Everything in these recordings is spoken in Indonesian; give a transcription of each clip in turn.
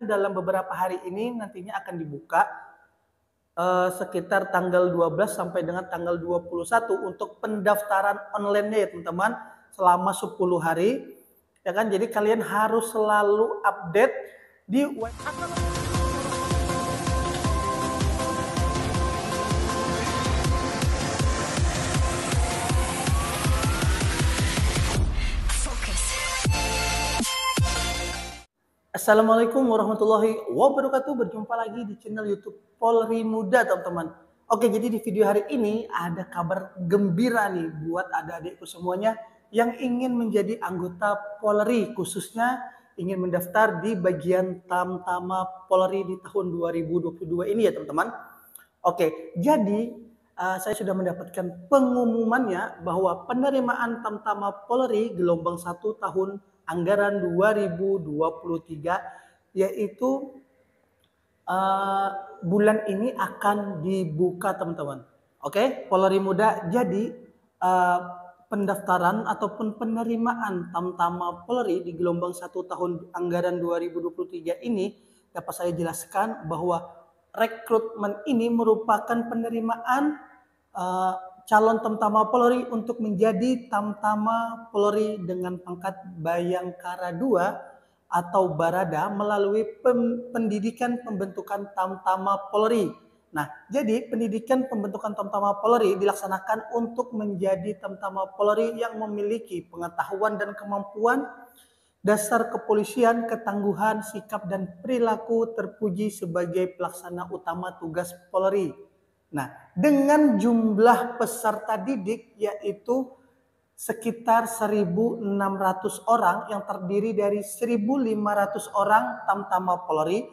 dalam beberapa hari ini nantinya akan dibuka sekitar tanggal 12 sampai dengan tanggal 21 untuk pendaftaran online-nya ya teman-teman, selama 10 hari. Ya kan? Jadi kalian harus selalu update di Assalamualaikum warahmatullahi wabarakatuh. Berjumpa lagi di channel YouTube Polri Muda, teman-teman. Oke, jadi di video hari ini ada kabar gembira nih buat adik-adikku semuanya yang ingin menjadi anggota Polri, khususnya ingin mendaftar di bagian Tamtama Polri di tahun 2022 ini ya, teman-teman. Oke, jadi saya sudah mendapatkan pengumumannya bahwa penerimaan Tamtama Polri gelombang 1 tahun anggaran 2023 yaitu bulan ini akan dibuka, teman-teman. Oke, Polri Muda. Jadi pendaftaran ataupun penerimaan Tamtama Polri di gelombang 1 tahun anggaran 2023 ini dapat saya jelaskan bahwa rekrutmen ini merupakan penerimaan calon Tamtama Polri untuk menjadi Tamtama Polri dengan pangkat Bayangkara 2 atau Barada melalui pendidikan pembentukan Tamtama Polri. Nah, jadi pendidikan pembentukan Tamtama Polri dilaksanakan untuk menjadi Tamtama Polri yang memiliki pengetahuan dan kemampuan dasar kepolisian, ketangguhan, sikap, dan perilaku terpuji sebagai pelaksana utama tugas Polri. Nah, dengan jumlah peserta didik yaitu sekitar 1.600 orang yang terdiri dari 1.500 orang Tamtama Polri,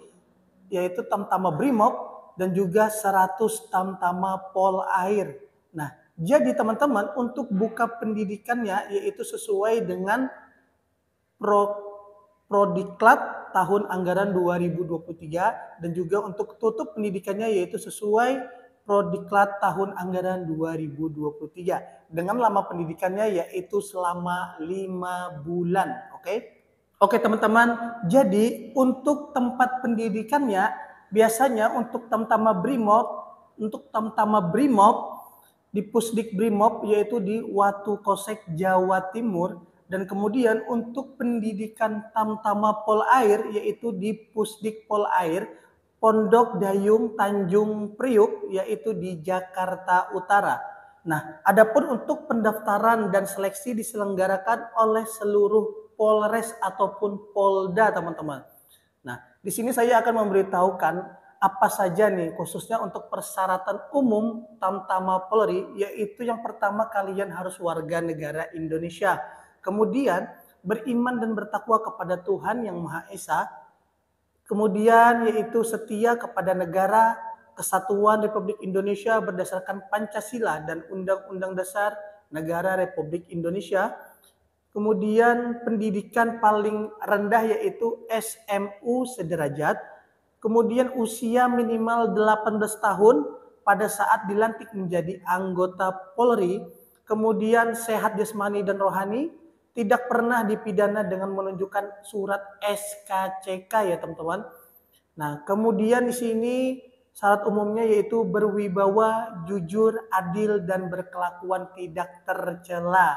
yaitu Tamtama Brimob, dan juga 100 Tamtama Polair. Nah, jadi teman-teman untuk buka pendidikannya yaitu sesuai dengan Prodiklat tahun anggaran 2023 dan juga untuk tutup pendidikannya yaitu sesuai Prodiklat tahun anggaran 2023 dengan lama pendidikannya yaitu selama 5 bulan. Oke teman-teman, jadi untuk tempat pendidikannya biasanya untuk Tamtama Brimob di Pusdik Brimob yaitu di Watu Kosek, Jawa Timur. Dan kemudian untuk pendidikan Tamtama Polair yaitu di Pusdik Polair Pondok Dayung Tanjung Priuk yaitu di Jakarta Utara. Nah, adapun untuk pendaftaran dan seleksi diselenggarakan oleh seluruh Polres ataupun Polda, teman-teman. Nah, di sini saya akan memberitahukan apa saja nih khususnya untuk persyaratan umum Tamtama Polri, yaitu yang pertama kalian harus warga negara Indonesia. Kemudian beriman dan bertakwa kepada Tuhan Yang Maha Esa. Kemudian yaitu setia kepada negara Kesatuan Republik Indonesia berdasarkan Pancasila dan Undang-Undang Dasar Negara Republik Indonesia. Kemudian pendidikan paling rendah yaitu SMU sederajat. Kemudian usia minimal 18 tahun pada saat dilantik menjadi anggota Polri. Kemudian sehat jasmani dan rohani. Tidak pernah dipidana dengan menunjukkan surat SKCK ya teman-teman. Nah, kemudian di sini syarat umumnya yaitu berwibawa, jujur, adil, dan berkelakuan tidak tercela.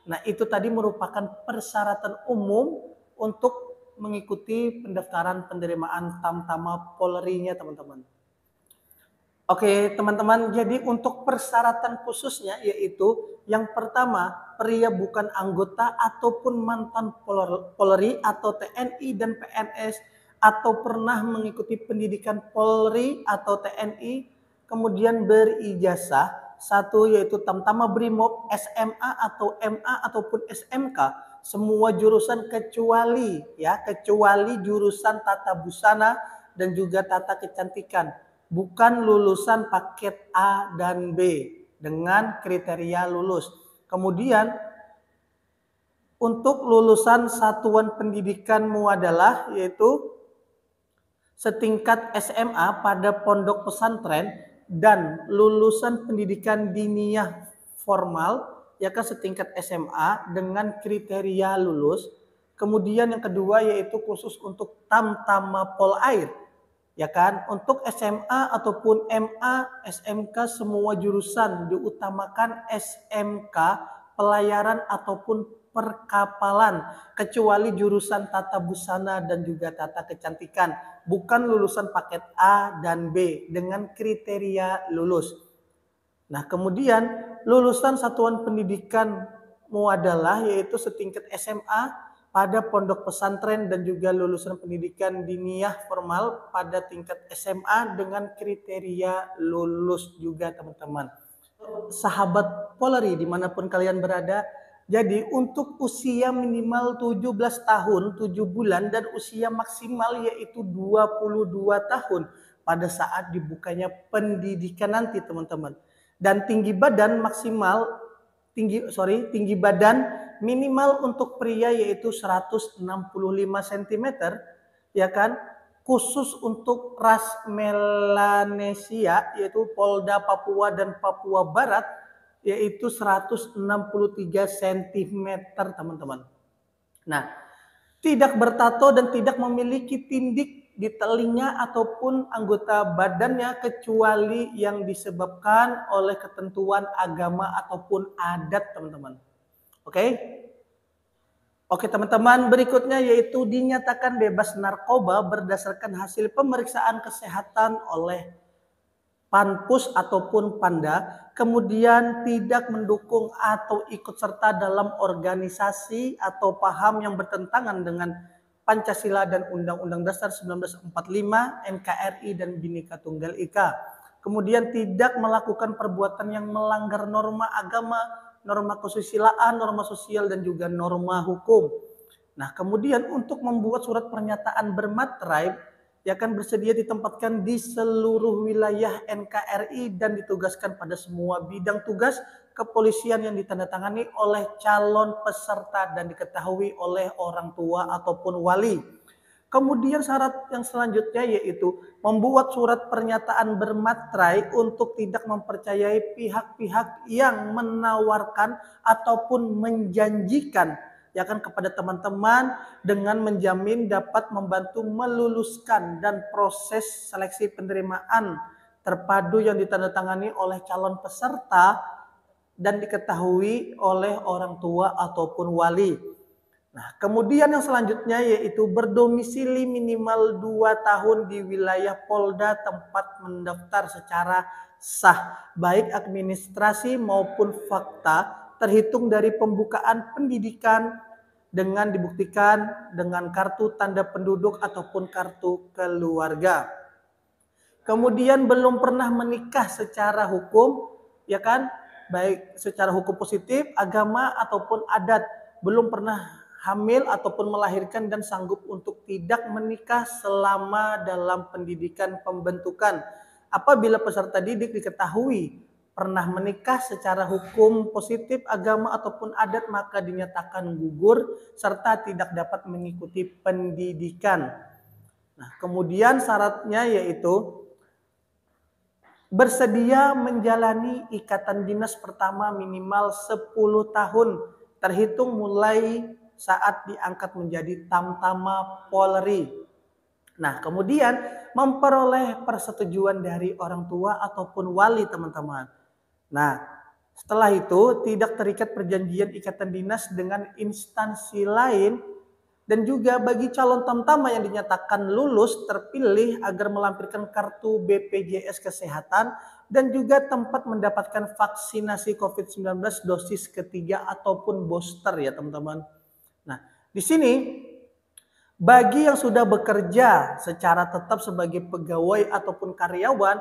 Nah, itu tadi merupakan persyaratan umum untuk mengikuti pendaftaran penerimaan Tamtama Polri-nya teman-teman. Oke teman-teman, jadi untuk persyaratan khususnya yaitu yang pertama, pria bukan anggota ataupun mantan Polri atau TNI dan PNS atau pernah mengikuti pendidikan Polri atau TNI, kemudian berijazah, satu yaitu Tamtama Brimob, SMA atau MA ataupun SMK, semua jurusan kecuali jurusan tata busana dan juga tata kecantikan. Bukan lulusan paket A dan B dengan kriteria lulus. Kemudian untuk lulusan satuan pendidikanmu adalah yaitu setingkat SMA pada pondok pesantren dan lulusan pendidikan diniyah formal ya kan setingkat SMA dengan kriteria lulus. Kemudian yang kedua yaitu khusus untuk Tamtama Polair. Ya kan, untuk SMA ataupun MA, SMK semua jurusan diutamakan SMK pelayaran ataupun perkapalan, kecuali jurusan tata busana dan juga tata kecantikan, bukan lulusan paket A dan B dengan kriteria lulus. Nah, kemudian lulusan satuan pendidikan muadalah yaitu setingkat SMA pada pondok pesantren dan juga lulusan pendidikan diniyah formal pada tingkat SMA dengan kriteria lulus juga teman-teman. Sahabat Polri dimanapun kalian berada, jadi untuk usia minimal 17 tahun 7 bulan dan usia maksimal yaitu 22 tahun pada saat dibukanya pendidikan nanti teman-teman. Dan tinggi badan maksimal tinggi badan minimal untuk pria yaitu 165 cm ya kan, khusus untuk ras Melanesia yaitu Polda Papua dan Papua Barat yaitu 163 cm teman-teman. Nah, tidak bertato dan tidak memiliki tindik di telinga ataupun anggota badannya kecuali yang disebabkan oleh ketentuan agama ataupun adat teman-teman. Oke? Oke teman-teman, berikutnya yaitu dinyatakan bebas narkoba berdasarkan hasil pemeriksaan kesehatan oleh Panpus ataupun Panda, kemudian tidak mendukung atau ikut serta dalam organisasi atau paham yang bertentangan dengan Pancasila dan Undang-Undang Dasar 1945, NKRI dan Bhinneka Tunggal Ika. Kemudian tidak melakukan perbuatan yang melanggar norma agama, norma kesusilaan, norma sosial dan juga norma hukum. Nah, kemudian untuk membuat surat pernyataan bermaterai yang akan bersedia ditempatkan di seluruh wilayah NKRI dan ditugaskan pada semua bidang tugas kepolisian yang ditandatangani oleh calon peserta dan diketahui oleh orang tua ataupun wali. Kemudian syarat yang selanjutnya yaitu membuat surat pernyataan bermaterai untuk tidak mempercayai pihak-pihak yang menawarkan ataupun menjanjikan ya kan kepada teman-teman dengan menjamin dapat membantu meluluskan dan proses seleksi penerimaan terpadu yang ditandatangani oleh calon peserta dan diketahui oleh orang tua ataupun wali. Nah, kemudian yang selanjutnya yaitu berdomisili minimal 2 tahun di wilayah Polda tempat mendaftar secara sah, baik administrasi maupun fakta, terhitung dari pembukaan pendidikan dengan dibuktikan dengan kartu tanda penduduk ataupun kartu keluarga. Kemudian belum pernah menikah secara hukum, ya kan, baik secara hukum positif, agama ataupun adat, belum pernah hamil ataupun melahirkan dan sanggup untuk tidak menikah selama dalam pendidikan pembentukan. Apabila peserta didik diketahui pernah menikah secara hukum positif, agama ataupun adat maka dinyatakan gugur serta tidak dapat mengikuti pendidikan. Nah, kemudian syaratnya yaitu bersedia menjalani ikatan dinas pertama minimal 10 tahun terhitung mulai saat diangkat menjadi Tamtama Polri. Nah, kemudian memperoleh persetujuan dari orang tua ataupun wali teman-teman. Nah, setelah itu tidak terikat perjanjian ikatan dinas dengan instansi lain dan juga bagi calon tamtama yang dinyatakan lulus terpilih agar melampirkan kartu BPJS Kesehatan dan juga tempat mendapatkan vaksinasi COVID-19 dosis ketiga ataupun booster ya teman-teman. Nah, di sini bagi yang sudah bekerja secara tetap sebagai pegawai ataupun karyawan,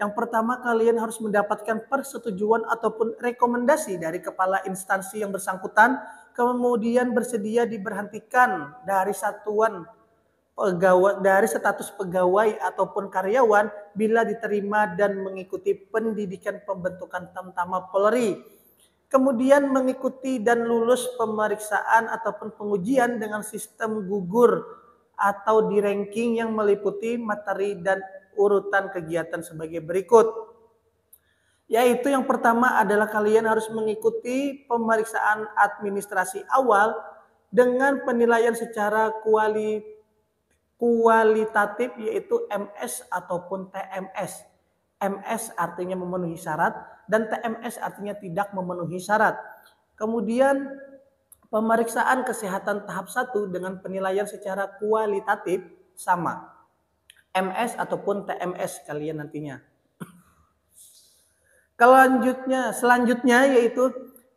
yang pertama kalian harus mendapatkan persetujuan ataupun rekomendasi dari kepala instansi yang bersangkutan, kemudian bersedia diberhentikan dari satuan pegawai dari status pegawai ataupun karyawan bila diterima dan mengikuti pendidikan pembentukan Tamtama Polri. Kemudian mengikuti dan lulus pemeriksaan ataupun pengujian dengan sistem gugur atau di ranking yang meliputi materi dan urutan kegiatan sebagai berikut. Yaitu yang pertama adalah kalian harus mengikuti pemeriksaan administrasi awal dengan penilaian secara kualitatif yaitu MS ataupun TMS. MS artinya memenuhi syarat dan TMS artinya tidak memenuhi syarat. Kemudian pemeriksaan kesehatan tahap 1 dengan penilaian secara kualitatif sama. MS ataupun TMS kalian nantinya. Selanjutnya yaitu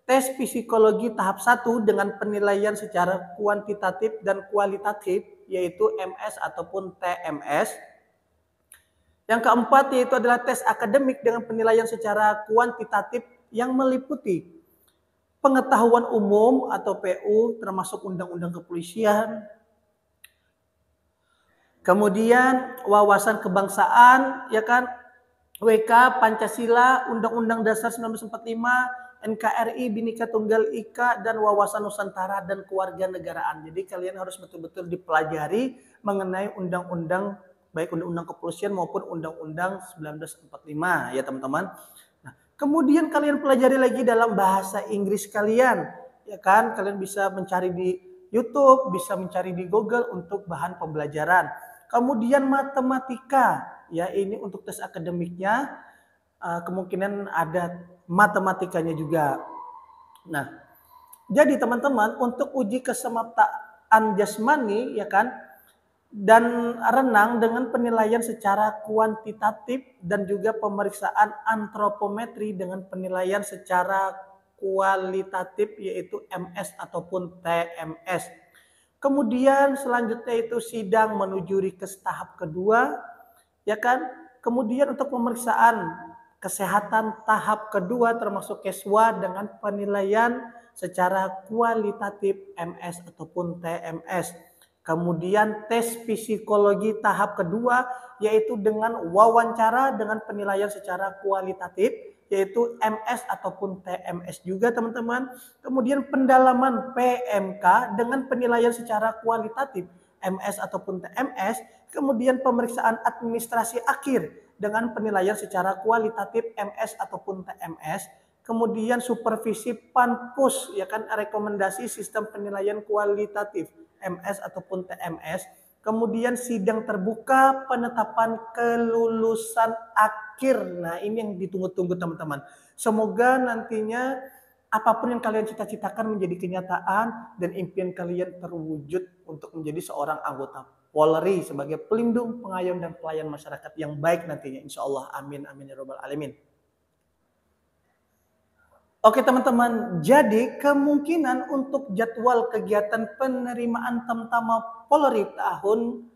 tes psikologi tahap 1 dengan penilaian secara kuantitatif dan kualitatif yaitu MS ataupun TMS. Yang keempat yaitu adalah tes akademik dengan penilaian secara kuantitatif yang meliputi pengetahuan umum atau PU termasuk undang-undang kepolisian, kemudian wawasan kebangsaan, ya kan, WK, Pancasila, Undang-Undang Dasar 1945, NKRI, Bhinneka Tunggal Ika, dan wawasan Nusantara dan kewarganegaraan. Jadi kalian harus betul-betul dipelajari mengenai undang-undang, baik undang-undang kepolisian maupun Undang-Undang 1945 ya teman-teman. Nah, kemudian kalian pelajari lagi dalam bahasa Inggris kalian, ya kan? Kalian bisa mencari di YouTube, bisa mencari di Google untuk bahan pembelajaran. Kemudian matematika, ya ini untuk tes akademiknya kemungkinan ada matematikanya juga. Nah, jadi teman-teman untuk uji kesemaptaan jasmani ya kan dan renang dengan penilaian secara kuantitatif dan juga pemeriksaan antropometri dengan penilaian secara kualitatif yaitu MS ataupun TMS. Kemudian selanjutnya itu sidang menuju rikes tahap kedua, ya kan? Kemudian untuk pemeriksaan kesehatan tahap kedua termasuk keswa dengan penilaian secara kualitatif MS ataupun TMS. Kemudian tes psikologi tahap kedua yaitu dengan wawancara dengan penilaian secara kualitatif yaitu MS ataupun TMS juga teman-teman. Kemudian pendalaman PMK dengan penilaian secara kualitatif MS ataupun TMS. Kemudian pemeriksaan administrasi akhir dengan penilaian secara kualitatif MS ataupun TMS. Kemudian supervisi Panpus ya kan rekomendasi sistem penilaian kualitatif MS ataupun TMS. Kemudian sidang terbuka penetapan kelulusan akhir. Nah ini yang ditunggu-tunggu teman-teman. Semoga nantinya apapun yang kalian cita-citakan menjadi kenyataan dan impian kalian terwujud untuk menjadi seorang anggota Polri sebagai pelindung, pengayom dan pelayan masyarakat yang baik nantinya. Insya Allah amin amin ya robbal alamin. Oke teman-teman, jadi kemungkinan untuk jadwal kegiatan penerimaan Tamtama Polri tahun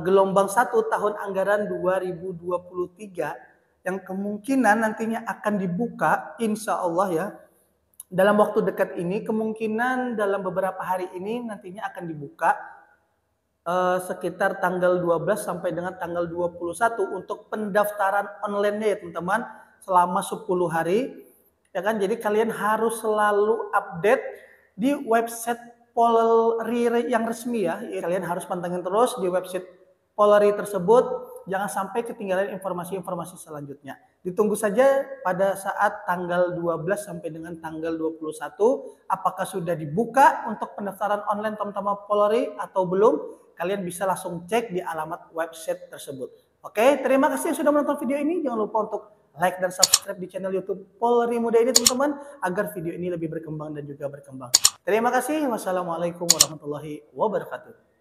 gelombang 1 tahun anggaran 2023 yang kemungkinan nantinya akan dibuka insya Allah ya dalam waktu dekat ini, kemungkinan dalam beberapa hari ini nantinya akan dibuka sekitar tanggal 12 sampai dengan tanggal 21 untuk pendaftaran online-nya ya teman-teman selama 10 hari. Ya kan, jadi kalian harus selalu update di website Polri yang resmi ya. Kalian harus pantengin terus di website Polri tersebut. Jangan sampai ketinggalan informasi-informasi selanjutnya. Ditunggu saja pada saat tanggal 12 sampai dengan tanggal 21. Apakah sudah dibuka untuk pendaftaran online Tamtama Polri atau belum? Kalian bisa langsung cek di alamat website tersebut. Oke, terima kasih sudah menonton video ini. Jangan lupa untuk like dan subscribe di channel YouTube Polri Muda ini teman-teman agar video ini lebih berkembang dan juga berkembang. Terima kasih. Wassalamualaikum warahmatullahi wabarakatuh.